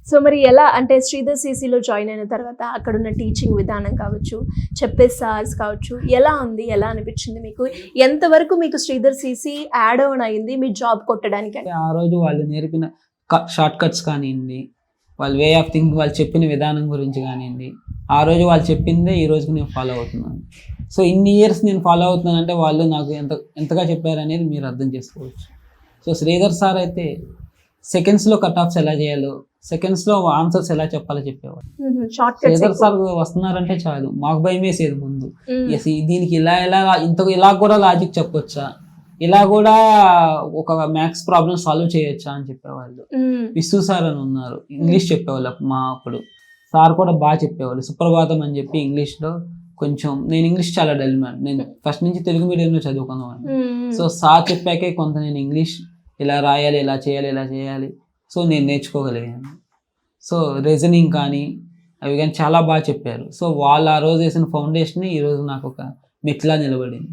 So మరి ఎలా అంటే శ్రీధర్ సీసీలో జాయిన్ అయిన తర్వాత అక్కడున్న టీచింగ్ విధానం కావచ్చు, చెప్పే సార్స్ కావచ్చు, ఎలా ఉంది, ఎలా అనిపించింది మీకు? ఎంతవరకు మీకు శ్రీధర్ సీసీ యాడ్ ఆన్ అయింది మీ జాబ్ కొట్టడానికి? ఆ రోజు వాళ్ళు నేర్పిన షార్ట్ కట్స్ కానివ్వండి, వాళ్ళ వే ఆఫ్ థింకింగ్, వాళ్ళు చెప్పిన విధానం గురించి కానివ్వండి, ఆ రోజు వాళ్ళు చెప్పిందే ఈ రోజుకి నేను ఫాలో అవుతున్నాను. సో ఇన్ని ఇయర్స్ నేను ఫాలో అవుతున్నానంటే వాళ్ళు నాకు ఎంతగా చెప్పారనేది మీరు అర్థం చేసుకోవచ్చు. సో శ్రీధర్ సార్ అయితే సెకండ్స్లో కట్ ఆఫ్స్ ఎలా చేయాలో, సెకండ్స్లో ఆన్సర్స్ ఎలా చెప్పాలో చెప్పేవాడు. శ్రీధర్ సార్ వస్తున్నారంటే చాలు మాకు భయం వేసేది ముందు, దీనికి ఇలా కూడా లాజిక్ చెప్పొచ్చా, ఇలా కూడా ఒక మ్యాథ్స్ ప్రాబ్లమ్ సాల్వ్ చేయొచ్చా అని చెప్పేవాళ్ళు. విసు సార్ అని ఉన్నారు, ఇంగ్లీష్ చెప్పేవాళ్ళు మా అప్పుడు. సార్ కూడా బాగా చెప్పేవాళ్ళు. సుప్రభాతం అని చెప్పి ఇంగ్లీష్లో కొంచెం, నేను ఇంగ్లీష్ చాలా డల్ మ్యాన్, నేను ఫస్ట్ నుంచి తెలుగు మీడియంలో చదువుకున్నాను. సో సార్ చెప్పాకే కొంత నేను ఇంగ్లీష్ ఇలా రాయాలి, ఇలా చేయాలి సో నేను నేర్చుకోగలిగాను. సో రీజనింగ్ కానీ అవి కానీ చాలా బాగా చెప్పారు. సో వాళ్ళు ఆ రోజు వేసిన ఫౌండేషన్ ఈరోజు నాకు ఒక మెట్లా నిలబడింది.